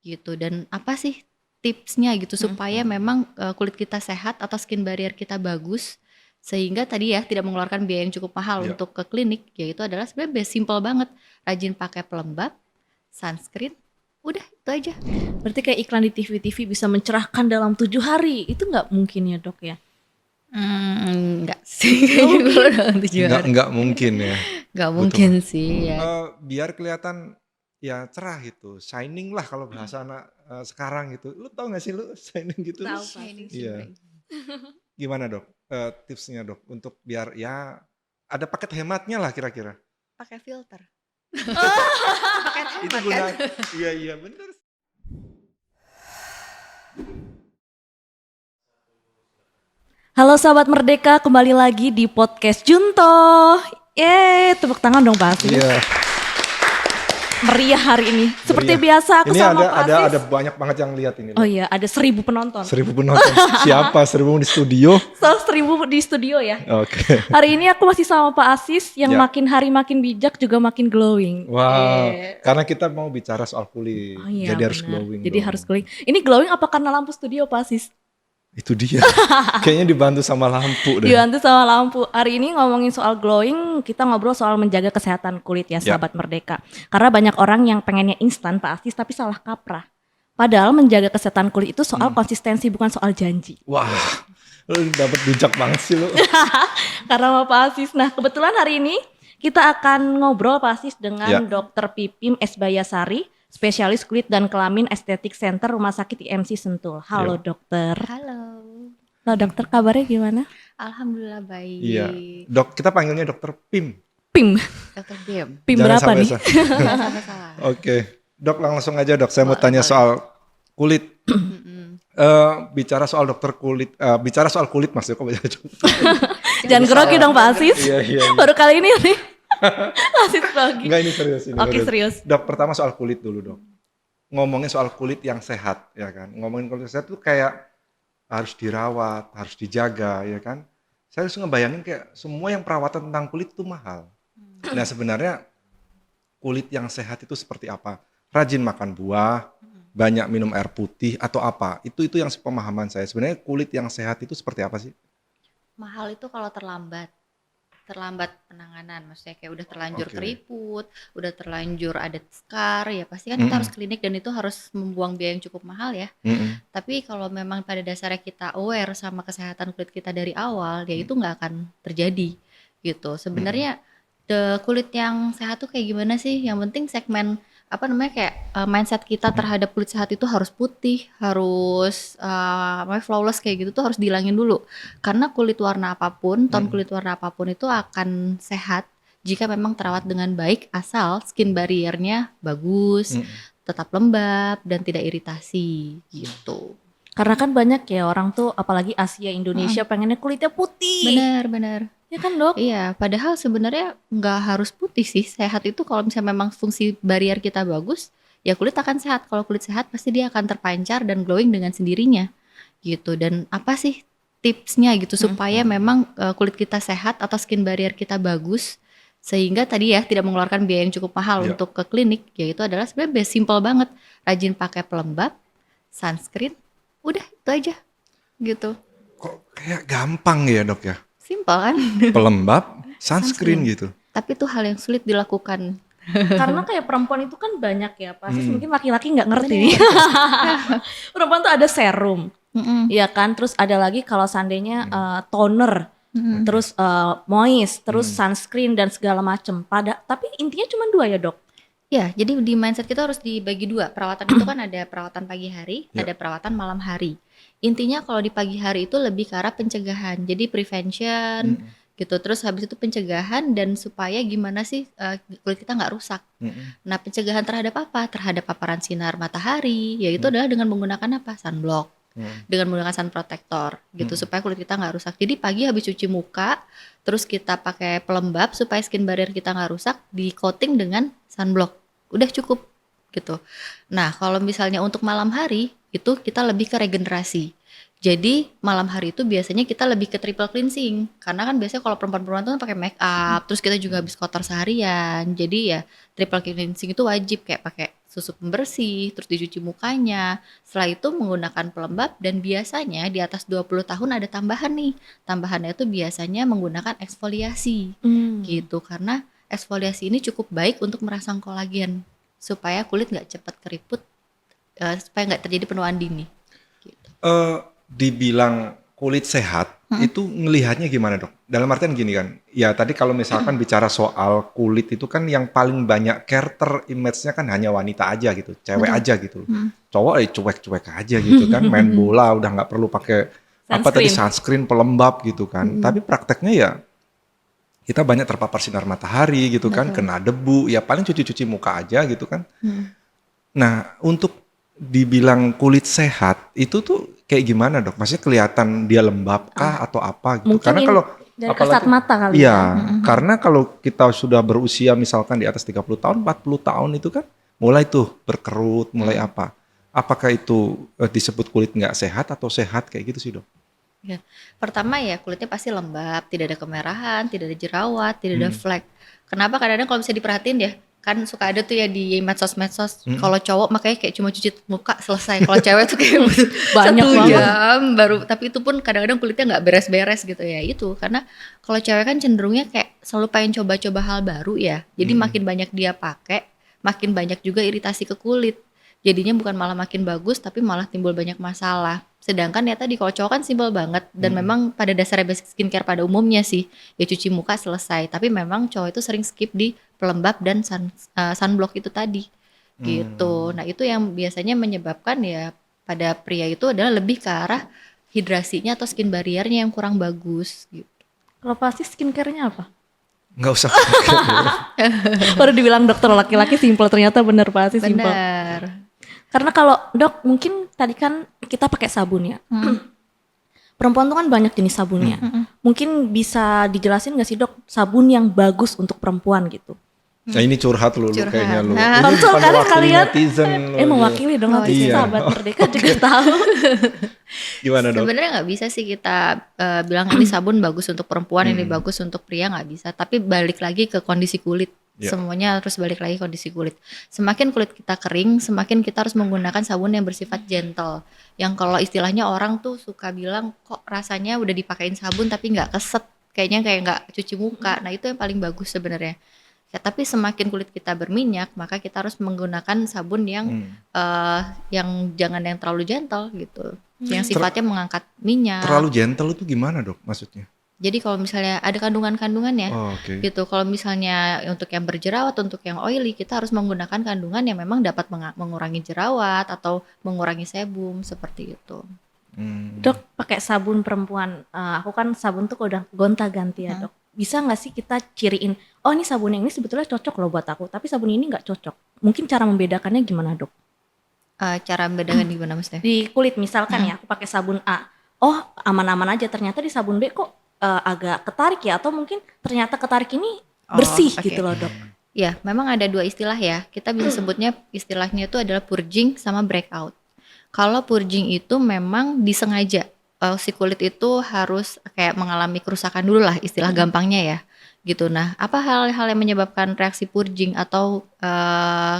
gitu. Dan apa sih tipsnya gitu supaya memang kulit kita sehat atau skin barrier kita bagus sehingga tadi ya tidak mengeluarkan biaya yang cukup mahal Iya. untuk ke klinik, yaitu adalah sebenarnya simple banget, rajin pakai pelembab, sunscreen, udah itu aja. Berarti kayak iklan di TV-TV bisa mencerahkan dalam 7 hari. Itu nggak mungkin ya dok ya? Enggak sih kayaknya kalau dalam 7 hari. Nggak mungkin ya. Nggak Butuh mungkin sih ya. biar kelihatan ya cerah gitu, shining lah kalau bahasa anak sekarang gitu. Lu tau gak sih lu shining gitu? Tahu, Shining pasti. Iya. Gimana dok? Tipsnya dok untuk biar ya ada paket hematnya lah kira-kira. Pakai filter. Itu guna. Iya bener. Halo sahabat Merdeka, kembali lagi di podcast Junto. Tepuk tangan dong Pak Asis. Iya. Meriah hari ini. Seperti Meriah. biasa aku Ini sama Pak Asis. ada banyak banget yang lihat ini. Oh iya, ada 1000 penonton. 1000 penonton. Siapa? 1000 di studio? 1000 di studio ya. Oke. Hari ini aku masih sama Pak Asis yang Ya. makin hari makin bijak juga makin glowing. Wow. Karena kita mau bicara soal kulit. Oh iya, Jadi harus benar. glowing. Jadi dong. harus glowing. Ini glowing apa karena lampu studio Pak Asis? Itu dia. Kayaknya dibantu sama lampu deh. Dibantu sama lampu. Hari ini ngomongin soal glowing, kita ngobrol soal menjaga kesehatan kulit ya, Ya. sahabat Merdeka. Karena banyak orang yang pengennya instan Pak Asis tapi salah kaprah. Padahal menjaga kesehatan kulit itu soal konsistensi bukan soal janji. Wah. Lu dapat bijak banget sih lu. Karena sama Pak Asis. Nah, kebetulan hari ini kita akan ngobrol Pak Asis dengan Ya. Dr. Pipim S. Bayasari, spesialis kulit dan kelamin estetik center Rumah Sakit IMC Sentul. Halo dokter. Halo. Halo dokter, kabarnya gimana? Alhamdulillah baik. Iya. Dok, kita panggilnya dokter Pim. Pim. Dr. Bim. Pim Jangan berapa sampai nih? Nggak salah-salah. Oke. Dok, langsung aja dok. Saya mau Boleh, tanya boleh. soal kulit. Bicara soal dokter kulit, bicara soal kulit maksudnya kok banyak. Jangan grogi dong Pak Asis. Iya. Baru kali ini nih. Asis grogi. Enggak, ini serius ini. Oke, serius. Dok, pertama soal kulit dulu dok. Ngomongin soal kulit yang sehat ya kan. Ngomongin kulit sehat tuh kayak harus dirawat, harus dijaga ya kan. Saya harus ngebayangin kayak semua yang perawatan tentang kulit itu mahal. Nah sebenarnya kulit yang sehat itu seperti apa? Rajin makan buah, banyak minum air putih atau apa? Itu yang sepemahaman saya. Sebenarnya kulit yang sehat itu seperti apa sih? Mahal itu kalau terlambat penanganan, maksudnya kayak udah terlanjur Oke. keriput, udah terlanjur ada scar, ya pasti kan kita harus klinik dan itu harus membuang biaya yang cukup mahal ya. Mm-mm. Tapi kalau memang pada dasarnya kita aware sama kesehatan kulit kita dari awal, ya itu nggak akan terjadi gitu. Sebenarnya kulit yang sehat tuh kayak gimana sih? Yang penting segmen kayak mindset kita terhadap kulit sehat itu harus putih, harus flawless kayak gitu tuh harus dihilangin dulu. Karena kulit warna apapun, tone kulit warna apapun itu akan sehat jika memang terawat dengan baik asal skin barriernya bagus, tetap lembab dan tidak iritasi gitu. Karena kan banyak ya orang tuh apalagi Asia Indonesia pengennya kulitnya putih. Benar. Ya kan dok? Iya, padahal sebenarnya nggak harus putih sih. Sehat itu kalau misalnya memang fungsi barrier kita bagus, ya kulit akan sehat. Kalau kulit sehat pasti dia akan terpancar dan glowing dengan sendirinya gitu. Dan apa sih tipsnya gitu supaya memang kulit kita sehat atau skin barrier kita bagus sehingga tadi ya tidak mengeluarkan biaya yang cukup mahal Iya. untuk ke klinik, yaitu adalah sebenarnya simple banget, rajin pakai pelembab, sunscreen, udah itu aja gitu. Kok kayak gampang ya dok ya? Simple kan? Pelembab, sunscreen gitu. Tapi itu hal yang sulit dilakukan. Karena kayak perempuan itu kan banyak ya Pak Asis, mungkin laki-laki nggak ngerti nih. Perempuan tuh ada serum, ya kan. Terus ada lagi kalau seandainya toner, terus moist, terus sunscreen dan segala macem. Tapi intinya cuma 2 ya dok. Ya, jadi di mindset kita harus dibagi 2. Perawatan itu kan ada perawatan pagi hari, ada perawatan malam hari. Intinya kalau di pagi hari itu lebih ke arah pencegahan, jadi prevention gitu. Terus habis itu pencegahan dan supaya gimana sih kulit kita nggak rusak. Nah, pencegahan terhadap apa? Terhadap paparan sinar matahari, yaitu adalah dengan menggunakan apa? Sunblock. Dengan menggunakan sun protector gitu supaya kulit kita nggak rusak. Jadi pagi habis cuci muka, terus kita pakai pelembab supaya skin barrier kita nggak rusak, di coating dengan sunblock. Udah cukup gitu. Nah, kalau misalnya untuk malam hari itu kita lebih ke regenerasi. Jadi malam hari itu biasanya kita lebih ke triple cleansing. Karena kan biasanya kalau perempuan-perempuan tuh kan pakai make up, terus kita juga habis kotor seharian. Jadi ya triple cleansing itu wajib, kayak pakai susu pembersih, terus dicuci mukanya. Setelah itu menggunakan pelembab, dan biasanya di atas 20 tahun ada tambahan nih. Tambahannya itu biasanya menggunakan eksfoliasi gitu. Karena eksfoliasi ini cukup baik untuk merangsang kolagen supaya kulit nggak cepat keriput, supaya nggak terjadi penuaan dini. Gitu. Dibilang kulit sehat, itu ngelihatnya gimana dok? Dalam artian gini kan, ya tadi kalau misalkan bicara soal kulit itu kan yang paling banyak character image-nya kan hanya wanita aja gitu, cewek aja gitu. Cowok cuek-cuek aja gitu kan, main bola udah nggak perlu pakai apa tadi sunscreen, pelembab gitu kan. Tapi prakteknya ya kita banyak terpapar sinar matahari gitu kan, kena debu, ya paling cuci-cuci muka aja gitu kan. Nah, untuk dibilang kulit sehat itu tuh kayak gimana dok? Maksudnya kelihatan dia lembab kah atau apa gitu? Mungkin Karena kalau dari kasat mata kali iya, ya. karena kalau kita sudah berusia misalkan di atas 30 tahun, 40 tahun itu kan mulai tuh berkerut, mulai apa? Apakah itu disebut kulit nggak sehat atau sehat kayak gitu sih dok? Ya. Pertama ya kulitnya pasti lembab, tidak ada kemerahan, tidak ada jerawat, tidak ada flek. Kenapa kadang-kadang kalau bisa diperhatiin ya, kan suka ada tuh ya di medsos-medsos, kalau cowok makanya kayak cuma cuci muka selesai, kalau cewek tuh kayak Banyak 1 banget. jam baru, tapi itu pun kadang-kadang kulitnya nggak beres-beres gitu ya. Itu karena kalau cewek kan cenderungnya kayak selalu pengen coba-coba hal baru ya, jadi makin banyak dia pakai, makin banyak juga iritasi ke kulit. Jadinya bukan malah makin bagus, tapi malah timbul banyak masalah. Sedangkan ya tadi kalau cowok kan simpel banget, dan memang pada dasarnya basic skincare pada umumnya sih, ya cuci muka selesai. Tapi memang cowok itu sering skip di pelembab dan sunblock itu tadi gitu. Nah itu yang biasanya menyebabkan ya pada pria itu adalah lebih ke arah hidrasinya atau skin barriernya yang kurang bagus gitu. Kalau pasti skincare-nya apa? Nggak usah. Baru dibilang dokter laki-laki simple, ternyata bener pasti simple. Benar. Karena kalau dok mungkin tadi kan kita pakai sabun ya. Perempuan tuh kan banyak jenis sabunnya. Mungkin bisa dijelasin nggak sih dok sabun yang bagus untuk perempuan gitu? Nah ini curhat lu kayaknya lu. Nah, Ini Konsul bukan karena wakili kalian netizen lu. mewakili dong nanti Iya. sahabat Merdeka juga tahu. Gimana dok? Sebenarnya nggak bisa sih kita bilang ini sabun bagus untuk perempuan, ini bagus untuk pria, nggak bisa. Tapi balik lagi ke kondisi kulit. Ya. Semuanya harus balik lagi kondisi kulit. Semakin kulit kita kering, semakin kita harus menggunakan sabun yang bersifat gentle. Yang kalau istilahnya orang tuh suka bilang kok rasanya udah dipakein sabun tapi nggak keset, kayaknya kayak nggak cuci muka. Nah itu yang paling bagus sebenarnya. Ya, tapi semakin kulit kita berminyak, maka kita harus menggunakan sabun yang jangan yang terlalu gentle gitu, yang sifatnya mengangkat minyak. Terlalu gentle itu gimana dok maksudnya? Jadi kalau misalnya ada kandungan-kandungan ya, Oke. gitu. Kalau misalnya untuk yang berjerawat, untuk yang oily, kita harus menggunakan kandungan yang memang dapat mengurangi jerawat atau mengurangi sebum seperti itu. Dok pakai sabun perempuan, aku kan sabun tuh udah gonta-ganti ya dok. Bisa nggak sih kita ciriin, oh ini sabun yang ini sebetulnya cocok loh buat aku, tapi sabun ini nggak cocok. Mungkin cara membedakannya gimana dok? Cara membedakan gimana maksudnya? Di kulit misalkan ya, aku pakai sabun A, oh aman-aman aja, ternyata di sabun B kok agak ketarik ya, atau mungkin ternyata ketarik ini bersih oke. gitu loh dok. Ya, memang ada 2 istilah ya. Kita bisa sebutnya istilahnya itu adalah purging sama breakout. Kalau purging itu memang disengaja. Si kulit itu harus kayak mengalami kerusakan dulu lah istilah gampangnya ya. Gitu. Nah, apa hal-hal yang menyebabkan reaksi purging atau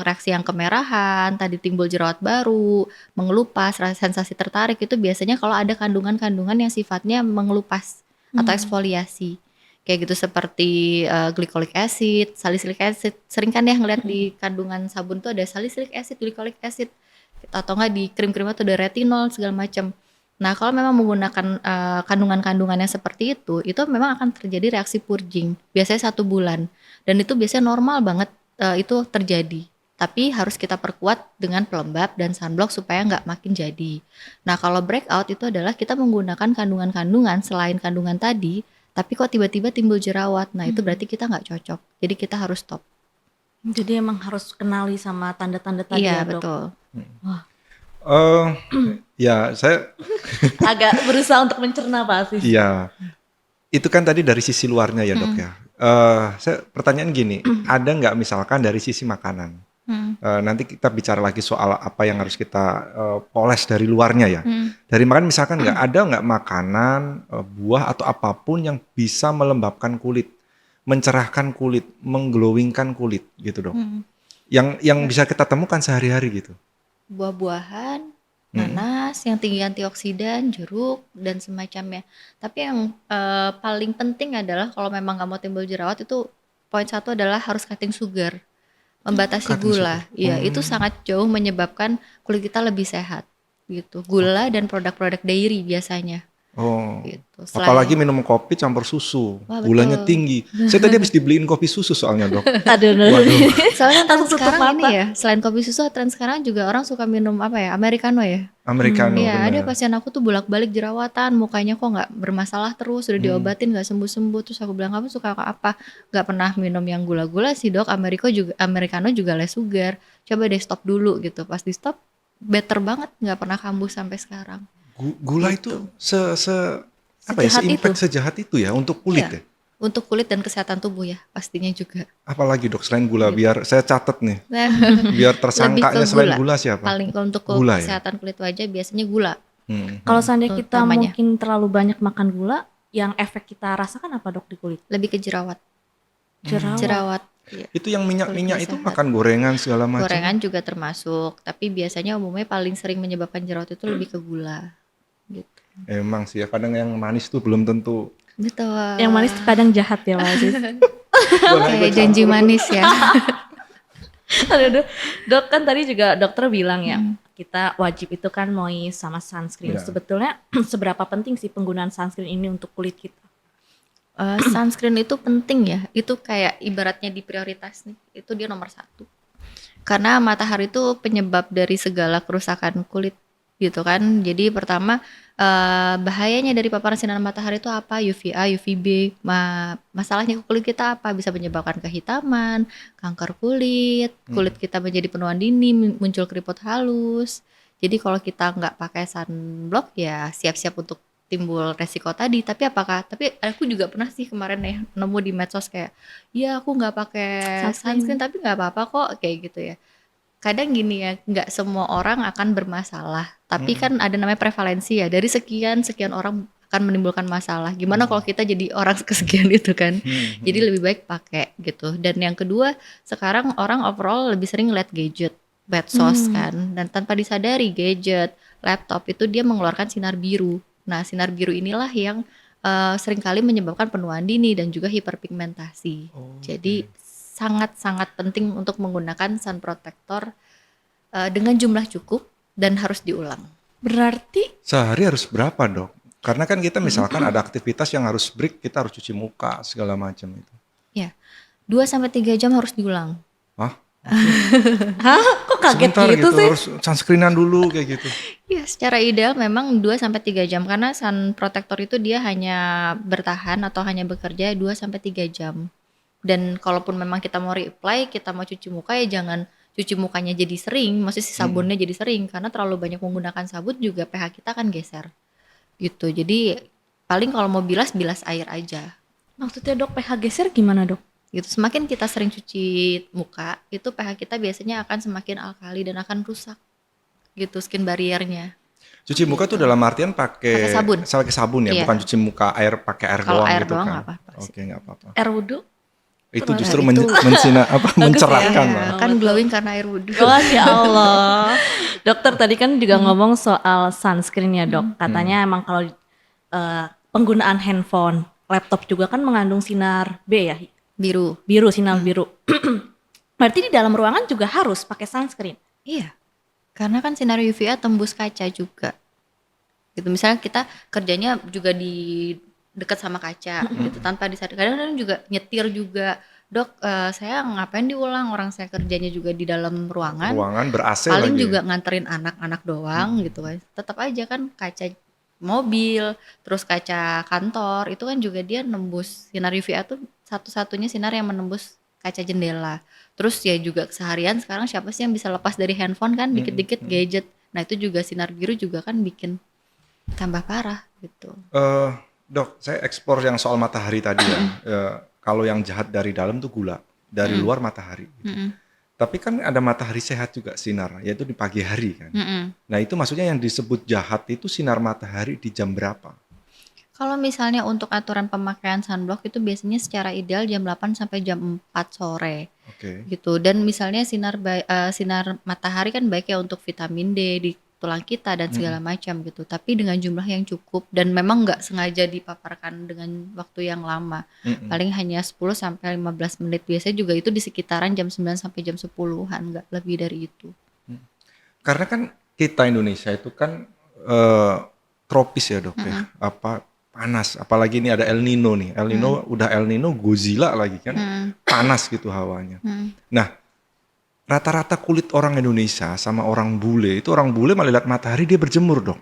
reaksi yang kemerahan, tadi timbul jerawat baru, mengelupas, sensasi tertarik itu biasanya kalau ada kandungan-kandungan yang sifatnya mengelupas atau eksfoliasi. Kayak gitu seperti glycolic acid, salicylic acid. Sering kan ya ngeliat di kandungan sabun tuh ada salicylic acid, glycolic acid, atau enggak di krim-krim atau ada retinol segala macam. Nah, kalau memang menggunakan kandungan-kandungan yang seperti itu memang akan terjadi reaksi purging. Biasanya 1 bulan. Dan itu biasanya normal banget itu terjadi. Tapi harus kita perkuat dengan pelembab dan sunblock supaya nggak makin jadi. Nah, kalau breakout itu adalah kita menggunakan kandungan-kandungan selain kandungan tadi, tapi kok tiba-tiba timbul jerawat. Nah, itu berarti kita nggak cocok. Jadi kita harus stop. Jadi emang harus kenali sama tanda-tanda tadi Iya, ya dok. betul. Wah, Ya saya agak berusaha untuk mencerna pasti. iya. Itu kan tadi dari sisi luarnya ya dok ya. Saya pertanyaan gini, ada nggak misalkan dari sisi makanan? Nanti kita bicara lagi soal apa yang harus kita poles dari luarnya ya. Dari makan misalkan ada nggak makanan, buah atau apapun yang bisa melembabkan kulit, mencerahkan kulit, mengglowingkan kulit gitu dok. Yang bisa kita temukan sehari-hari gitu. Buah-buahan, nanas yang tinggi antioksidan, jeruk dan semacamnya. Tapi yang paling penting adalah kalau memang nggak mau timbul jerawat itu poin satu adalah harus cutting sugar, membatasi Cutting gula. sugar. Iya, itu sangat jauh menyebabkan kulit kita lebih sehat gitu. Gula dan produk-produk dairy biasanya Oh, gitu. apalagi minum kopi campur susu, Wah, gulanya betul. tinggi. Saya tadi habis dibeliin kopi susu soalnya dok. Aduh, Waduh, Soalnya tren Langsung tutup sekarang ini mata. ya, selain kopi susu, tren sekarang juga orang suka minum apa ya, americano ya. americano Iya, ada bener. pasien aku tuh bolak-balik jerawatan, mukanya kok nggak bermasalah terus, udah diobatin nggak sembuh-sembuh. Terus aku bilang, kamu suka apa? Nggak pernah minum yang gula-gula sih dok, americano juga less sugar. Coba deh stop dulu gitu. Pas di stop, better banget, nggak pernah kambuh sampai sekarang. Gula itu apa ya, Sejahat itu. se-impact sejahat itu ya untuk kulit Iya. ya. Untuk kulit dan kesehatan tubuh ya, pastinya juga. Apalagi dok selain gula, biar saya catat nih, Nah, biar lebih ke tersangkanya selain gula. gula siapa? Paling untuk Gula ya. kesehatan kulit wajah biasanya gula. Kalau seandainya Itu kita utamanya. mungkin terlalu banyak makan gula, yang efek kita rasakan apa dok di kulit? Lebih ke jerawat. Jerawat. Iya. Itu yang minyak-minyak Kulit itu sehat. makan gorengan segala macam. Gorengan juga termasuk, tapi biasanya umumnya paling sering menyebabkan jerawat itu lebih ke gula. Gitu. Emang sih ya, kadang yang manis tuh belum tentu. Betul. Yang manis kadang jahat ya Mas Aziz. Kayak janji manis ya. Aduh, dok kan tadi juga dokter bilang ya, kita wajib itu kan moist sama sunscreen. Iya. Sebetulnya seberapa penting sih penggunaan sunscreen ini untuk kulit kita? Sunscreen itu penting ya. Itu kayak ibaratnya di prioritas nih. Itu dia nomor 1. Karena matahari itu penyebab dari segala kerusakan kulit gitu kan. Jadi pertama bahayanya dari paparan sinar matahari itu apa? UVA, UVB. Masalahnya ke kulit kita apa? Bisa menyebabkan kehitaman, kanker kulit, kulit kita menjadi penuaan dini, muncul keriput halus. Jadi kalau kita nggak pakai sunblock ya siap-siap untuk timbul resiko tadi. Tapi aku juga pernah sih kemarin ya nemu di medsos kayak, ya aku nggak pakai sunscreen tapi nggak apa-apa kok kayak gitu ya. Kadang gini ya, nggak semua orang akan bermasalah, tapi kan ada namanya prevalensi ya, dari sekian orang akan menimbulkan masalah. Gimana kalau kita jadi orang kesekian itu kan? Jadi lebih baik pakai gitu. Dan yang kedua, sekarang orang overall lebih sering lihat gadget, medsos kan, dan tanpa disadari gadget, laptop itu dia mengeluarkan sinar biru. Nah, sinar biru inilah yang seringkali menyebabkan penuaan dini dan juga hiperpigmentasi. Jadi sangat-sangat penting untuk menggunakan sun protector dengan jumlah cukup dan harus diulang. Berarti Sehari harus berapa dok? Karena kan kita misalkan ada aktivitas yang harus break, kita harus cuci muka segala macam itu. Ya, 2-3 jam harus diulang. Hah? kok kaget Sebentar gitu sih? harus sunscreenan dulu kayak gitu. Ya, secara ideal memang 2-3 jam karena sun protector itu dia hanya bertahan atau hanya bekerja 2-3 jam. Dan kalaupun memang kita mau reapply, kita mau cuci muka ya jangan cuci mukanya jadi sering, maksudnya si sabunnya jadi sering karena terlalu banyak menggunakan sabun juga pH kita akan geser. Gitu. Jadi paling kalau mau bilas air aja. Maksudnya dok pH geser gimana dok? Gitu. Semakin kita sering cuci muka, itu pH kita biasanya akan semakin alkali dan akan rusak. Gitu skin barriernya. Cuci muka tuh dalam artian pakai sabun ya, Iya. bukan cuci muka pakai air Kalau doang air gitu doang kan. nggak apa-apa sih. Oke, nggak apa-apa. Air wudhu? Itu Terus justru itu mencerahkan Ya, lah. kan glowing karena air wudhu. Oh ya Allah. Dokter tadi kan juga ngomong soal sunscreen ya dok. Katanya emang kalau penggunaan handphone, laptop juga kan mengandung sinar B ya? Biru. Biru, sinar biru. Berarti di dalam ruangan juga harus pakai sunscreen? Iya. Karena kan sinar UVA tembus kaca juga. Gitu. Misalnya kita kerjanya juga di dekat sama kaca gitu tanpa disadari. Kadang-kadang juga nyetir juga. Dok, saya ngapain diulang, orang saya kerjanya juga di dalam ruangan ber-AC paling lagi. juga nganterin anak-anak doang gitu kan. Tetap aja kan kaca mobil, terus kaca kantor itu kan juga dia nembus sinar UVA tuh satu-satunya sinar yang menembus kaca jendela. Terus ya juga seharian sekarang siapa sih yang bisa lepas dari handphone kan, dikit-dikit gadget. Nah itu juga sinar biru juga kan bikin tambah parah gitu. Dok, saya ekspor yang soal matahari tadi ya. Kalau yang jahat dari dalam tuh gula, dari luar matahari. Gitu. Tapi kan ada matahari sehat juga sinar, yaitu di pagi hari kan. Nah itu maksudnya yang disebut jahat itu sinar matahari di jam berapa? Kalau misalnya untuk aturan pemakaian sunblock itu biasanya secara ideal jam 8 sampai jam 4 sore Oke. gitu. Dan misalnya sinar matahari kan baik ya untuk vitamin D di tulang kita dan segala macam gitu. Tapi dengan jumlah yang cukup dan memang nggak sengaja dipaparkan dengan waktu yang lama. Paling hanya 10 sampai 15 menit. Biasanya juga itu di sekitaran jam 9 sampai jam 10-an, nggak lebih dari itu. Karena kan kita Indonesia itu kan tropis ya dok ya, panas. Apalagi ini ada El Nino nih, udah El Nino Godzilla lagi kan, panas gitu hawanya. Nah rata-rata kulit orang Indonesia sama orang bule itu, orang bule malah lihat matahari dia berjemur dok,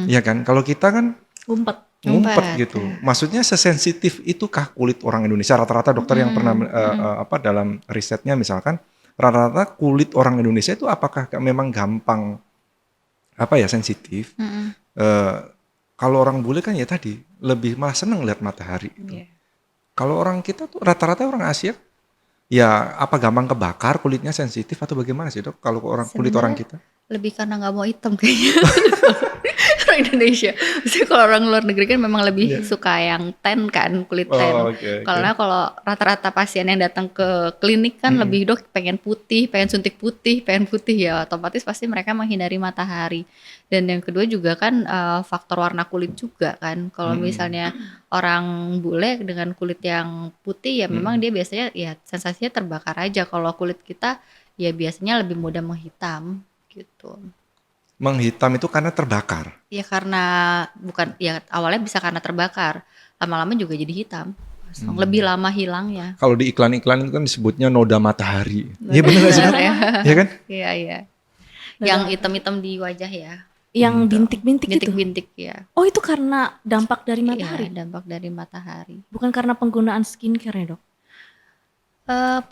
ya kan? Kalau kita kan ngumpet gitu. Maksudnya sesensitif itukah kulit orang Indonesia? Rata-rata dokter yang pernah dalam risetnya misalkan, rata-rata kulit orang Indonesia itu apakah memang gampang sensitif? Kalau orang bule kan ya tadi lebih malah seneng lihat matahari. Kalau orang kita tuh rata-rata orang Asia, ya apa gampang kebakar kulitnya, sensitif atau bagaimana sih dok? Kalau kulit orang kita? Lebih karena nggak mau hitam kayaknya. Orang Indonesia. Maksudnya kalau orang luar negeri kan memang lebih suka yang tan kan, kulit tan. Karena kalau rata-rata pasien yang datang ke klinik kan lebih dok pengen putih, pengen suntik putih, pengen putih ya otomatis pasti mereka menghindari matahari. Dan yang kedua juga kan faktor warna kulit juga kan. Kalau misalnya orang bule dengan kulit yang putih ya memang dia biasanya ya sensasinya terbakar aja. Kalau kulit kita ya biasanya lebih mudah menghitam gitu. Menghitam itu karena terbakar? Ya karena bukan, ya awalnya bisa karena terbakar, lama-lama juga jadi hitam. Lebih lama hilangnya. Kalau di iklan-iklan itu kan disebutnya noda matahari. Iya benar nggak sih? Iya kan? Iya. Yang hitam-hitam di wajah ya. Yang bintik-bintik itu? Bintik-bintik ya. Oh itu karena dampak dari matahari? Iya, dampak dari matahari. Bukan karena penggunaan skincare ya dok?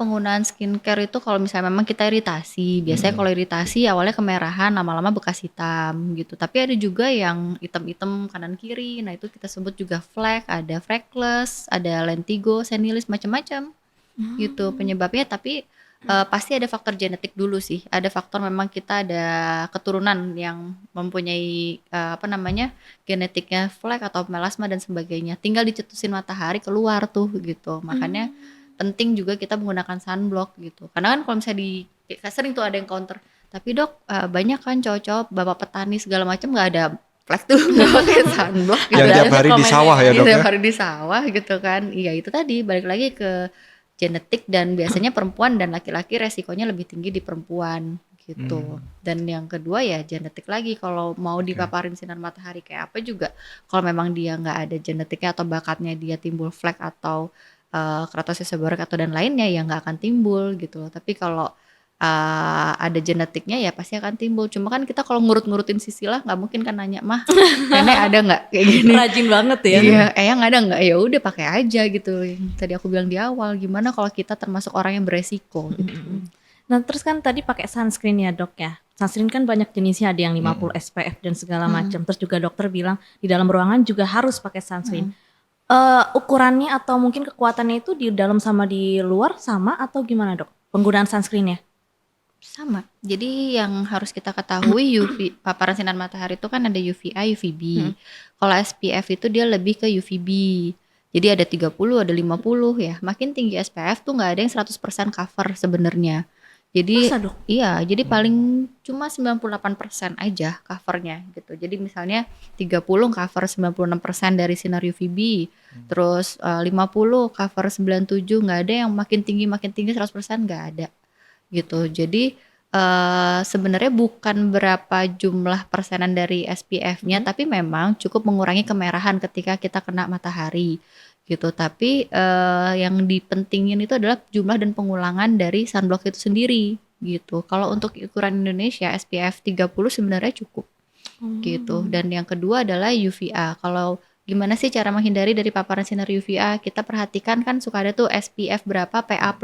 Penggunaan skincare itu kalau misalnya memang kita iritasi, biasanya kalau iritasi awalnya kemerahan, lama-lama bekas hitam gitu. Tapi ada juga yang hitam-hitam kanan kiri, nah itu kita sebut juga flek, ada freckles, ada lentigo, senilis, macam-macam gitu penyebabnya. Tapi pasti ada faktor genetik dulu sih, ada faktor memang kita ada keturunan yang mempunyai genetiknya flek atau melasma dan sebagainya. Tinggal dicetusin matahari keluar tuh gitu, makanya penting juga kita menggunakan sunblock gitu. Karena kan kalau misalnya sering tuh ada yang counter, tapi dok banyak kan cowok-cowok bapak petani segala macam nggak ada flek tuh nggak pakai sunblock. Yang tiap hari di sawah ya dok ya? Tiap hari di sawah gitu kan. Iya itu tadi balik lagi ke genetik dan biasanya perempuan dan laki-laki resikonya lebih tinggi di perempuan gitu. Dan yang kedua ya genetik lagi, kalau mau dipaparin sinar matahari kayak apa juga, kalau memang dia nggak ada genetiknya atau bakatnya dia timbul flek atau keratosis seborrheic atau dan lainnya ya nggak akan timbul gitu. Tapi kalau ada genetiknya ya pasti akan timbul. Cuma kan kita kalau ngurut-ngurutin sisilah nggak mungkin kan nanya, mah nenek ada nggak kayak gini? Rajin banget ya. Iya, Eyang ada nggak? Ya udah pakai aja gitu. Yang tadi aku bilang di awal, gimana kalau kita termasuk orang yang beresiko gitu. Nah terus kan tadi pakai sunscreen ya dok ya. Sunscreen kan banyak jenisnya, ada yang 50 SPF dan segala macam. Terus juga dokter bilang di dalam ruangan juga harus pakai sunscreen. Ukurannya atau mungkin kekuatannya itu di dalam sama di luar sama atau gimana dok? Penggunaan sunscreennya? Sama. Jadi yang harus kita ketahui paparan sinar matahari itu kan ada UVA, UVB. Kalau SPF itu dia lebih ke UVB. Jadi ada 30, ada 50 ya. Makin tinggi SPF tuh nggak ada yang 100% cover sebenarnya. Jadi iya, jadi paling cuma 98% aja covernya gitu. Jadi misalnya 30 cover 96% dari sinar UVB, terus 50 cover 97, nggak ada yang makin tinggi 100% nggak ada gitu. Jadi sebenarnya bukan berapa jumlah persenan dari SPF-nya, tapi memang cukup mengurangi kemerahan ketika kita kena matahari gitu. Tapi yang dipentingin itu adalah jumlah dan pengulangan dari sunblock itu sendiri gitu. Kalau untuk ukuran Indonesia SPF 30 sebenarnya cukup gitu. Dan yang kedua adalah UVA. Kalau gimana sih cara menghindari dari paparan sinar UVA? Kita perhatikan kan suka ada tuh SPF berapa, PA+++.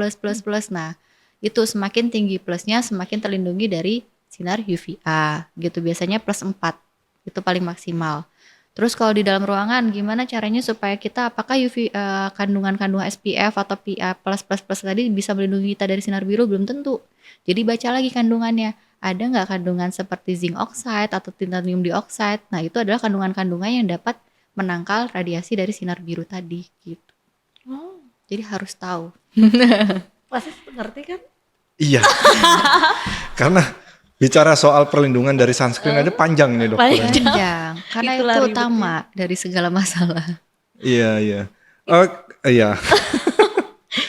Nah itu semakin tinggi plusnya semakin terlindungi dari sinar UVA gitu. Biasanya +4 itu paling maksimal. Terus kalau di dalam ruangan gimana caranya supaya kita apakah kandungan SPF atau PA+++ tadi bisa melindungi kita dari sinar biru? Belum tentu. Jadi baca lagi kandungannya, ada nggak kandungan seperti zinc oxide atau titanium dioxide. Nah itu adalah kandungan-kandungan yang dapat menangkal radiasi dari sinar biru tadi gitu. Oh, Jadi harus tahu. pasti ngerti kan? Iya. Karena bicara soal perlindungan dari sunscreen aja panjang ini dokter. Panjang, karena Itulah itu ribetnya. utama dari segala masalah. Iya. Oh, iya.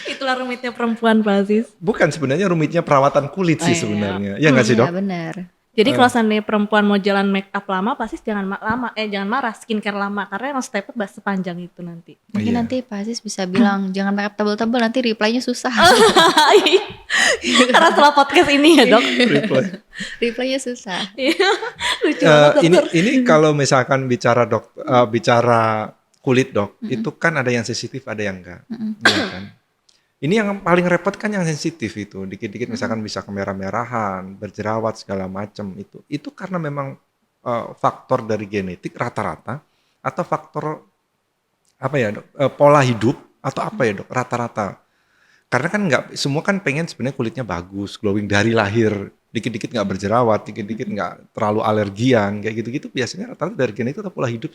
Itulah rumitnya perempuan Pak Aziz. Bukan sebenarnya rumitnya perawatan kulit sih Iya. sebenarnya. Iya nggak sih Iya dok? benar. Jadi kalau seandainya perempuan mau jalan make up lama, pasti jangan jangan marah skincare lama karena emang stepnya sepanjang itu nanti. Mungkin Iya. nanti Pak Aziz bisa bilang jangan make up tebel-tebel, nanti reply-nya susah. Karena setelah podcast ini ya dok. Reply. Reply-nya susah. Iya, lucu banget dokter. Ini kalau misalkan bicara kulit dok, itu kan ada yang sensitif, ada yang enggak, iya kan? Ini yang paling repot kan yang sensitif itu, dikit-dikit misalkan bisa kemerah-merahan, berjerawat segala macam itu karena memang faktor dari genetik rata-rata atau faktor apa ya dok, pola hidup atau apa ya dok rata-rata? Karena kan nggak semua kan pengen sebenarnya kulitnya bagus, glowing dari lahir, dikit-dikit nggak berjerawat, dikit-dikit nggak terlalu alergian, kayak gitu-gitu biasanya rata-rata dari genetik atau pola hidup.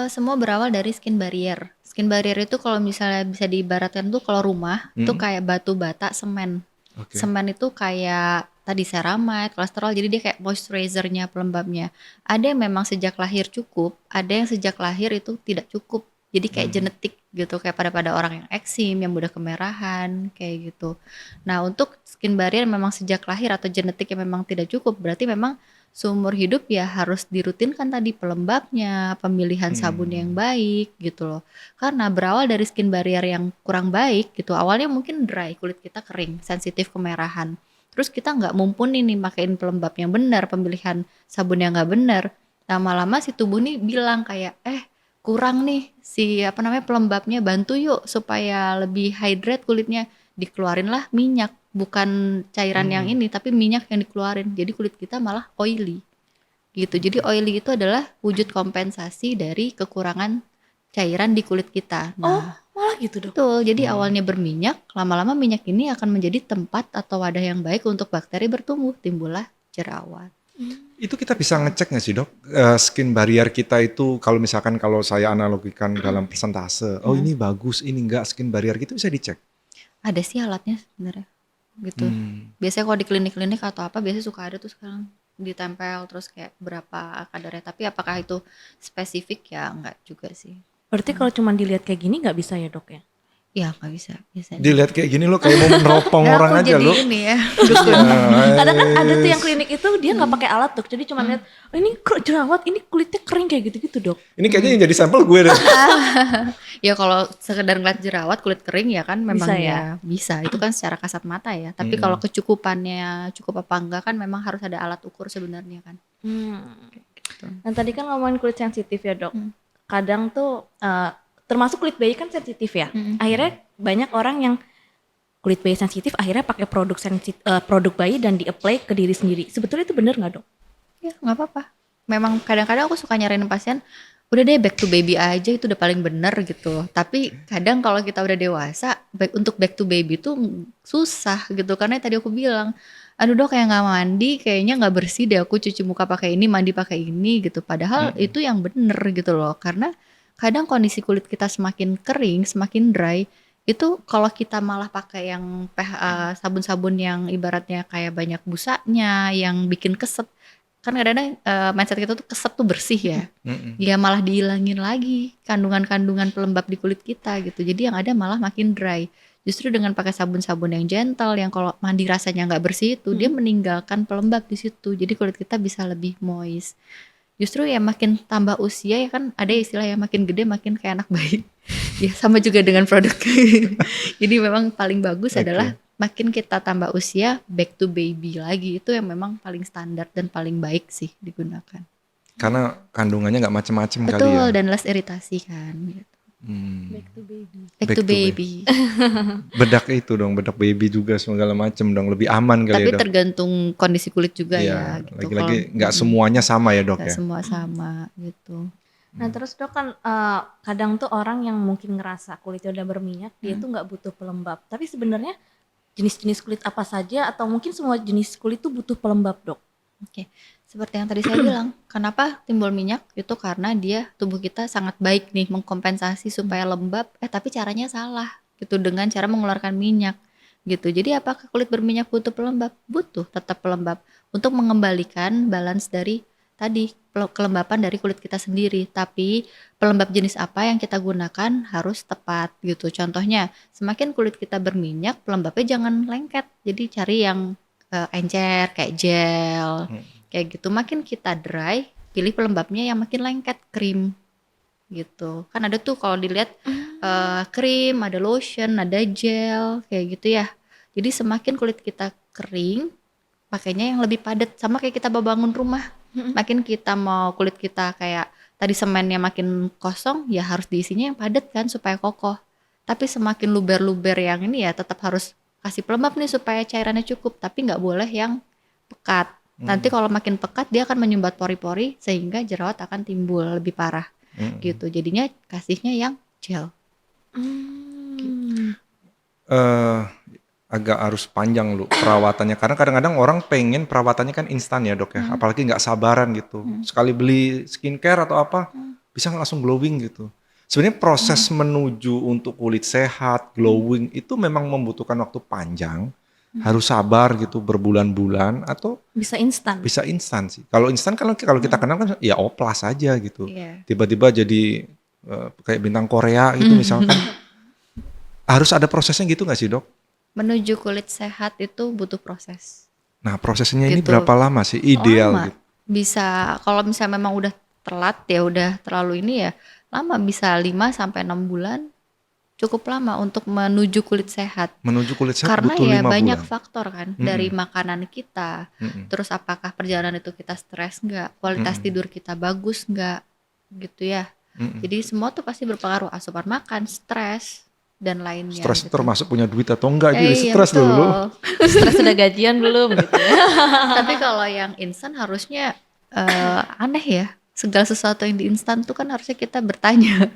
Semua berawal dari skin barrier. Skin barrier itu kalau misalnya bisa diibaratkan tuh kalau rumah itu kayak batu bata semen. Oke. Semen itu kayak tadi ceramide, kolesterol, jadi dia kayak moisturizer-nya, pelembabnya. Ada yang memang sejak lahir cukup, ada yang sejak lahir itu tidak cukup. Jadi kayak genetik gitu, kayak pada orang yang eksim, yang mudah kemerahan, kayak gitu. Nah untuk skin barrier memang sejak lahir atau genetik yang memang tidak cukup, berarti memang seumur hidup ya harus dirutinkan tadi pelembabnya, pemilihan sabun yang baik gitu loh. Karena berawal dari skin barrier yang kurang baik gitu, awalnya mungkin dry, kulit kita kering, sensitif kemerahan. Terus kita nggak mumpuni nih makein pelembab yang benar, pemilihan sabun yang nggak benar. Lama-lama si tubuh nih bilang kayak, kurang nih si pelembabnya, bantu yuk supaya lebih hydrate kulitnya. Dikeluarinlah minyak, bukan cairan yang ini tapi minyak yang dikeluarin. Jadi kulit kita malah oily gitu. Jadi oily itu adalah wujud kompensasi dari kekurangan cairan di kulit kita. Oh, Nah, malah gitu dok. betul. Jadi awalnya berminyak, lama-lama minyak ini akan menjadi tempat atau wadah yang baik untuk bakteri bertumbuh, timbullah jerawat. Itu kita bisa ngecek nggak sih dok, skin barrier kita itu kalau misalkan kalau saya analogikan dalam persentase, oh ini bagus, ini enggak, skin barrier gitu bisa dicek? Ada sih alatnya sebenarnya gitu. Biasanya kalau di klinik-klinik atau apa biasanya suka ada tuh sekarang ditempel terus kayak berapa kadarnya. Tapi apakah itu spesifik ya enggak juga sih. Berarti kalau cuma dilihat kayak gini nggak bisa ya dok ya? Ya nggak bisa biasanya. Dilihat kayak gini lo kayak mau meneropong orang aja jadi lo. ini ya. Ada kan ada tuh yang klinik itu dia nggak pakai alat dok, jadi cuma lihat oh, ini jerawat, ini kulitnya kering kayak gitu-gitu dok. Ini kayaknya yang jadi sampel gue deh. Ya kalau sekedar ngeliat jerawat kulit kering ya kan memang Bisa ya bisa. Itu kan secara kasat mata ya. Tapi kalau kecukupannya cukup apa enggak kan memang harus ada alat ukur sebenarnya kan. Dan tadi kan ngomongin kulit sensitif ya dok. Kadang tuh termasuk kulit bayi kan sensitif ya. Akhirnya banyak orang yang kulit bayi sensitif akhirnya pakai produk bayi dan di-apply ke diri sendiri. Sebetulnya itu benar nggak dok? Ya nggak apa-apa. Memang kadang-kadang aku suka nyaranin pasien, udah deh back to baby aja itu udah paling bener gitu. Tapi kadang kalau kita udah dewasa, untuk back to baby itu susah gitu. Karena tadi aku bilang, aduh dok kayak nggak mandi, kayaknya nggak bersih deh aku cuci muka pakai ini, mandi pakai ini gitu. Padahal itu yang bener gitu loh. Karena kadang kondisi kulit kita semakin kering, semakin dry, itu kalau kita malah pakai yang sabun-sabun yang ibaratnya kayak banyak busanya, yang bikin keset, kan kadang-kadang mindset kita tuh keset tuh bersih ya, ya malah dihilangin lagi kandungan-kandungan pelembab di kulit kita gitu. Jadi yang ada malah makin dry. Justru dengan pakai sabun-sabun yang gentle, yang kalau mandi rasanya nggak bersih itu, dia meninggalkan pelembab di situ. Jadi kulit kita bisa lebih moist. Justru ya makin tambah usia ya kan ada istilah yang makin gede makin kayak anak bayi. Ya sama juga dengan produk. Jadi memang paling bagus adalah makin kita tambah usia back to baby lagi, itu yang memang paling standar dan paling baik sih digunakan. Karena kandungannya nggak macem-macem kali ya. Betul, dan less iritasi kan gitu. Back to baby. Back to baby. Bedak itu dong, bedak baby juga segala macem dong, lebih aman kali Tapi ya dok. tergantung kondisi kulit juga Iya, ya gitu. lagi-lagi nggak semuanya sama ya dok Nggak ya. semua sama gitu. Nah terus dok kan kadang tuh orang yang mungkin ngerasa kulitnya udah berminyak, dia tuh nggak butuh pelembab. Tapi sebenarnya jenis-jenis kulit apa saja atau mungkin semua jenis kulit tuh butuh pelembab, Dok? Oke, seperti yang tadi saya bilang, kenapa timbul minyak itu karena tubuh kita sangat baik nih mengkompensasi supaya lembab, tapi caranya salah gitu dengan cara mengeluarkan minyak gitu. Jadi apakah kulit berminyak butuh pelembab? Butuh, tetap pelembab untuk mengembalikan balance dari tadi kelembapan dari kulit kita sendiri. Tapi pelembab jenis apa yang kita gunakan harus tepat gitu. Contohnya, semakin kulit kita berminyak, pelembabnya jangan lengket. Jadi cari yang encer kayak gel kayak gitu. Makin kita dry, pilih pelembabnya yang makin lengket, krim gitu. Kan ada tuh kalau dilihat krim, ada lotion, ada gel kayak gitu ya. Jadi semakin kulit kita kering, pakainya yang lebih padat. Sama kayak kita bangun rumah, makin kita mau kulit kita kayak tadi semennya makin kosong, ya harus diisinya yang padat kan supaya kokoh. Tapi semakin luber-luber yang ini ya tetap harus kasih pelembab nih supaya cairannya cukup, tapi nggak boleh yang pekat. Nanti kalau makin pekat dia akan menyumbat pori-pori sehingga jerawat akan timbul lebih parah gitu. Jadinya kasihnya yang gel. Agak harus panjang lu perawatannya karena kadang-kadang orang pengen perawatannya kan instan ya dok ya, apalagi nggak sabaran gitu. Sekali beli skincare atau apa bisa langsung glowing gitu. Sebenarnya proses menuju untuk kulit sehat, glowing itu memang membutuhkan waktu panjang, harus sabar gitu berbulan-bulan atau bisa instan? Bisa instan sih. Kalau instan kalau kita kenal kan ya oplas aja gitu. Tiba-tiba jadi kayak bintang Korea gitu misalkan. Harus ada prosesnya gitu nggak sih dok? Menuju kulit sehat itu butuh proses. Nah prosesnya ini Gitu. berapa lama sih ideal Lama. gitu? Bisa kalau misalnya memang udah telat ya udah terlalu ini ya lama, bisa 5 sampai 6 bulan. Cukup lama untuk menuju kulit sehat. Menuju kulit sehat Karena butuh ya 5 banyak bulan. faktor kan dari makanan kita. Terus apakah perjalanan itu kita stres nggak? Kualitas tidur kita bagus nggak? Gitu ya. Jadi semua tuh pasti berpengaruh, asupan makan, stres dan lainnya. Stres gitu. termasuk punya duit atau enggak jadi Iya, stres betul. dulu. Stres sudah gajian belum gitu ya? Tapi kalau yang instan harusnya aneh ya. Segala sesuatu yang di instan tuh kan harusnya kita bertanya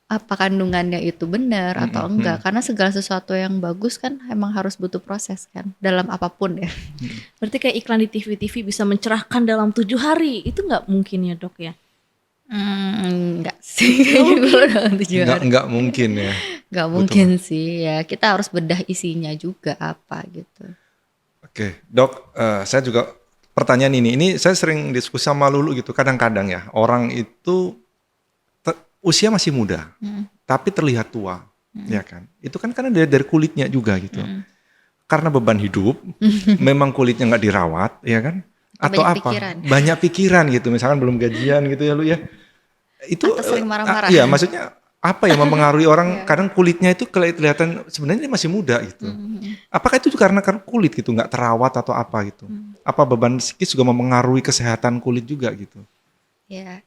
apa kandungannya itu benar atau enggak. Karena segala sesuatu yang bagus kan emang harus butuh proses kan dalam apapun ya. Berarti kayak iklan di TV-TV bisa mencerahkan dalam 7 hari. Itu nggak mungkin ya dok ya? Enggak sih. Kalau dalam 7 hari. Enggak mungkin ya. Enggak mungkin sih ya. Kita harus bedah isinya juga apa gitu. Oke, dok, saya juga pertanyaan ini saya sering diskusi sama Lulu gitu. Kadang-kadang ya orang itu usia masih muda, tapi terlihat tua, ya kan? Itu kan karena dari kulitnya juga gitu. Karena beban hidup, memang kulitnya nggak dirawat, ya kan? Atau banyak apa? pikiran. Banyak pikiran gitu. Misalkan belum gajian gitu ya Lu ya. Itu Atau sering marah-marah. Iya, maksudnya apa yang mempengaruhi orang? Kadang kulitnya itu kelihatan sebenarnya dia masih muda gitu. Apakah itu karena kulit gitu nggak terawat atau apa gitu? Apa beban psikis juga mempengaruhi kesehatan kulit juga gitu?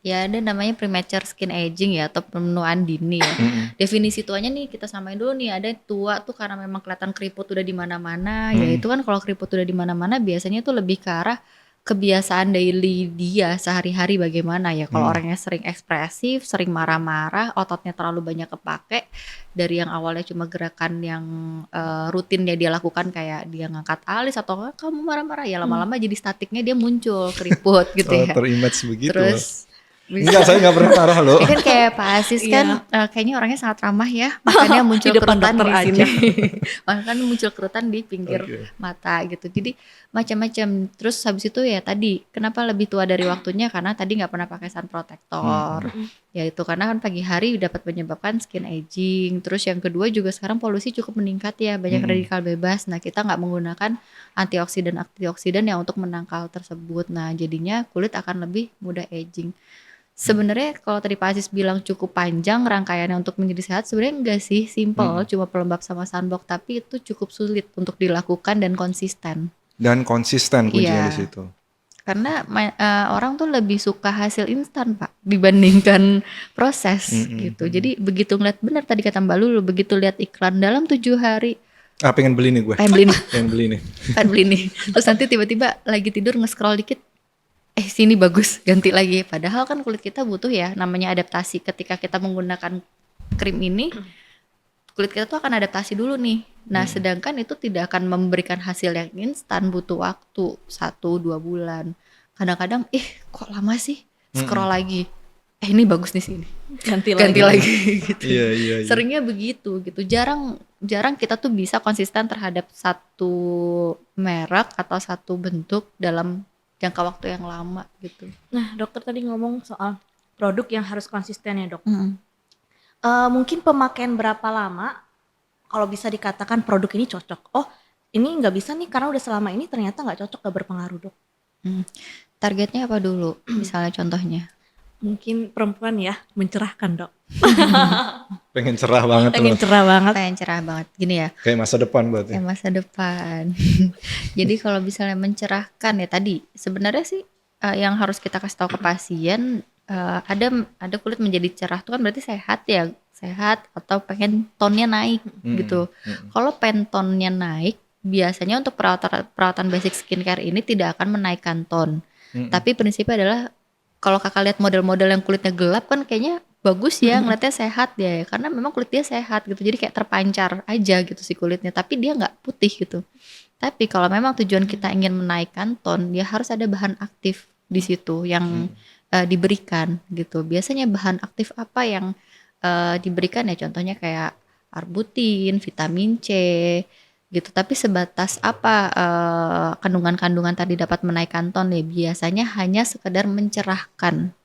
Ya ada namanya premature skin aging ya atau penuaan dini ya. Definisi tuanya nih kita samain dulu nih, ada tua tuh karena memang kelihatan keriput udah di mana-mana. Ya itu kan kalau keriput udah di mana-mana biasanya tuh lebih ke arah kebiasaan daily dia sehari-hari bagaimana ya. Kalau orangnya sering ekspresif, sering marah-marah, ototnya terlalu banyak kepake, dari yang awalnya cuma gerakan yang rutin dia lakukan kayak dia ngangkat alis atau kamu marah-marah ya lama-lama jadi statiknya dia muncul keriput gitu ya. Terimage begitu. Terus enggak, saya nggak pernah marah loh. kan kayak Pak Asis kan kayaknya orangnya sangat ramah ya, makanya muncul Di depan kerutan di dokter sini. aja. Makanya muncul kerutan di pinggir mata gitu. Jadi macam-macam. Terus habis itu ya tadi kenapa lebih tua dari waktunya karena tadi nggak pernah pakai sun protector. Ya itu karena kan pagi hari dapat menyebabkan skin aging. Terus yang kedua juga sekarang polusi cukup meningkat ya, banyak radikal bebas. Nah kita nggak menggunakan antioksidan yang untuk menangkal tersebut. Nah jadinya kulit akan lebih mudah aging. Sebenarnya kalau tadi Pak Asis bilang cukup panjang rangkaiannya untuk menjadi sehat, sebenarnya enggak sih, simple, cuma pelembab sama sunblock, tapi itu cukup sulit untuk dilakukan dan konsisten. Dan konsisten kuncinya di situ. Karena orang tuh lebih suka hasil instan Pak dibandingkan proses gitu. Jadi begitu ngeliat benar tadi kata Mbak Lulu, begitu lihat iklan dalam 7 hari. Pengen beli nih gue. Pengen beli nih. Terus nanti tiba-tiba lagi tidur nge-scroll dikit. Sini bagus, ganti lagi. Padahal kan kulit kita butuh ya namanya adaptasi ketika kita menggunakan krim ini. kulit kita tuh akan adaptasi dulu nih. Nah, sedangkan itu tidak akan memberikan hasil yang instan, butuh waktu 1-2 bulan. Kadang-kadang, kok lama sih? Scroll lagi. Ini bagus nih sini. Ganti Ganti lagi. lagi gitu. Iya. Seringnya begitu gitu. Jarang kita tuh bisa konsisten terhadap satu merek atau satu bentuk dalam jangka waktu yang lama gitu. Nah, dokter tadi ngomong soal produk yang harus konsisten ya, Dok. Mungkin pemakaian berapa lama kalau bisa dikatakan produk ini cocok? Oh, ini nggak bisa nih karena udah selama ini ternyata nggak cocok, nggak berpengaruh, Dok. Targetnya apa dulu? Misalnya contohnya. Mungkin perempuan ya, mencerahkan, Dok. Pengen cerah banget Pengen loh. cerah banget. Pengen cerah banget. Gini ya, Kayak masa depan berarti. kayak masa depan. Jadi kalau misalnya mencerahkan ya tadi, sebenarnya sih yang harus kita kasih tahu ke pasien, ada kulit menjadi cerah itu kan berarti sehat ya, sehat atau pengen tonnya naik gitu. Kalau pengen tonnya naik, biasanya untuk perawatan basic skincare ini tidak akan menaikkan ton. Tapi prinsipnya adalah kalau kakak lihat model-model yang kulitnya gelap kan kayaknya bagus ya, ngeliatnya sehat ya, karena memang kulit dia sehat gitu, jadi kayak terpancar aja gitu si kulitnya, tapi dia nggak putih gitu. Tapi kalau memang tujuan kita ingin menaikkan ton, ya harus ada bahan aktif di situ yang diberikan gitu. Biasanya bahan aktif apa yang diberikan ya, contohnya kayak arbutin, vitamin C gitu. Tapi sebatas apa kandungan-kandungan tadi dapat menaikkan ton ya, biasanya hanya sekedar mencerahkan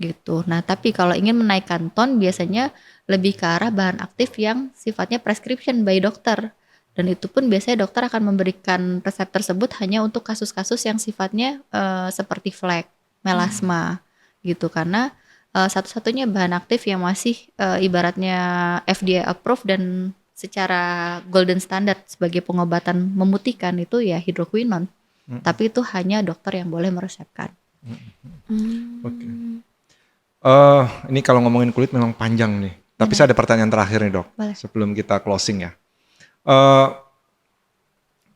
gitu. Nah, tapi kalau ingin menaikkan ton biasanya lebih ke arah bahan aktif yang sifatnya prescription by dokter. Dan itu pun biasanya dokter akan memberikan resep tersebut hanya untuk kasus-kasus yang sifatnya seperti flek, melasma gitu. Karena satu-satunya bahan aktif yang masih ibaratnya FDA approved dan secara golden standard sebagai pengobatan memutihkan itu ya hidroquinone. Tapi itu hanya dokter yang boleh meresepkan. Oke. Ini kalau ngomongin kulit memang panjang nih. Tapi saya ada pertanyaan terakhir nih, Dok. Boleh. Sebelum kita closing ya.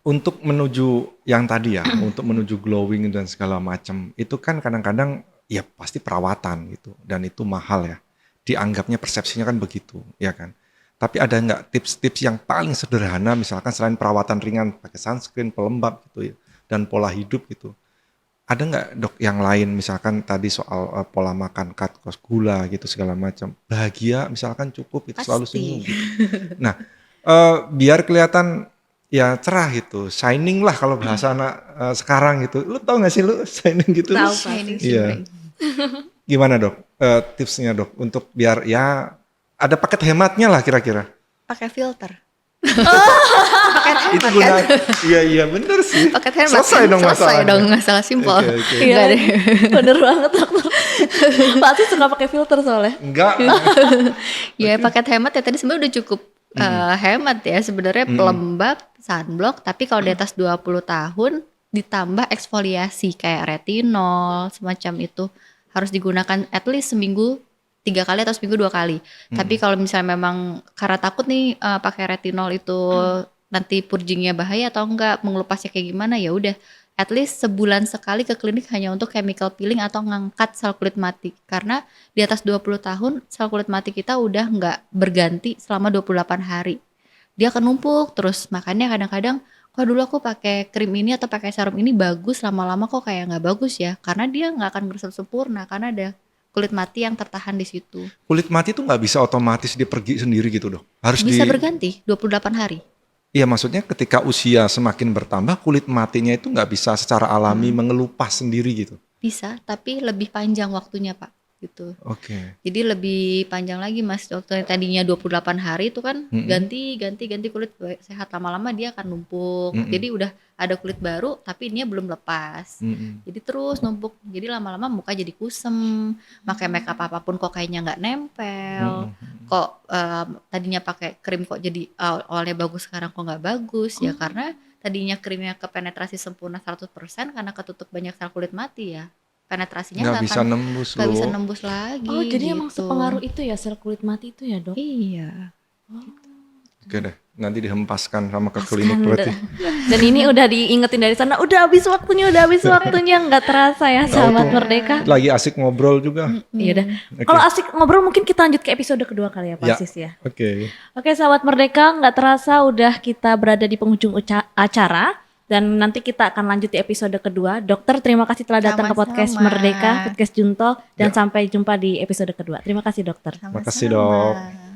Untuk menuju yang tadi ya, untuk menuju glowing dan segala macam, itu kan kadang-kadang ya pasti perawatan gitu, dan itu mahal ya. Dianggapnya persepsinya kan begitu, ya kan. Tapi ada nggak tips-tips yang paling sederhana, misalkan selain perawatan ringan, pakai sunscreen, pelembab gitu ya, dan pola hidup gitu. Ada nggak dok yang lain, misalkan tadi soal pola makan, cut cost gula gitu segala macam, bahagia misalkan cukup itu selalu senyum gitu. Nah, biar kelihatan ya cerah gitu, shining lah kalau bahasa anak sekarang gitu. Lu tau gak sih lu shining gitu? Tahu, Shining, Iya. shimmering. Gimana dok tipsnya dok untuk biar ya ada paket hematnya lah kira-kira? Pakai filter. Paket hemat Itu guna, kan? iya bener sih. Paket hemat Selesai kan? dong Selesai masalahnya. dong, masalah simpel. Oke. Iya, Enggak deh. bener banget, dokter. Pasti suka pakai filter soalnya. Enggak. Ya paket hemat ya tadi sebenarnya udah cukup hemat ya sebenarnya, pelembab, sunblock, tapi kalau di atas 20 tahun ditambah eksfoliasi kayak retinol semacam itu harus digunakan at least seminggu 3 kali atau seminggu 2 kali. Tapi kalau misalnya memang karena takut nih pakai retinol itu nanti purgingnya bahaya atau enggak, mengelupasnya kayak gimana, ya udah at least sebulan sekali ke klinik hanya untuk chemical peeling atau ngangkat sel kulit mati. Karena di atas 20 tahun sel kulit mati kita udah nggak berganti selama 28 hari. Dia akan numpuk terus, makanya kadang-kadang kok dulu aku pakai krim ini atau pakai serum ini bagus, lama-lama kok kayak nggak bagus ya, karena dia nggak akan bersempurna karena ada kulit mati yang tertahan di situ. Kulit mati tuh nggak bisa otomatis dia pergi sendiri gitu dok. Harus Bisa berganti 28 hari. Iya maksudnya ketika usia semakin bertambah kulit matinya itu nggak bisa secara alami mengelupas sendiri gitu. Bisa, tapi lebih panjang waktunya Pak gitu. Oke. Jadi lebih panjang lagi Mas, waktu yang tadinya 28 hari itu kan ganti kulit sehat, lama-lama dia akan numpuk. Jadi udah ada kulit baru tapi ini belum lepas. Jadi terus numpuk. Jadi lama-lama muka jadi kusem, pakai makeup apapun kok kayaknya nggak nempel. Kok tadinya pakai krim kok jadi awalnya bagus sekarang kok nggak bagus ya, karena tadinya krimnya kepenetrasi sempurna 100% karena ketutup banyak sel kulit mati ya. Penetrasinya Nggak bisa nembus nggak bisa loh. nembus lagi. Oh, jadi gitu. emang sepengaruh itu ya sel kulit mati itu ya, Dok? Iya. Oke deh, nanti dihempaskan sama ke Paskan klinik berarti. Dan ini udah diingetin dari sana, udah habis waktunya, nggak terasa ya sahabat Oke. Merdeka. Lagi asik ngobrol juga. Iya udah. Oke. Kalau asik ngobrol mungkin kita lanjut ke episode kedua kali ya Pak Ya. Sis ya. Oke. Oke sahabat Merdeka, nggak terasa udah kita berada di penghujung acara. Dan nanti kita akan lanjut di episode kedua. Dokter, terima kasih telah datang ke podcast Sama-sama. Merdeka, podcast Junto. Dan Ya. sampai jumpa di episode kedua. Terima kasih dokter. Makasih, Dok. Sama-sama.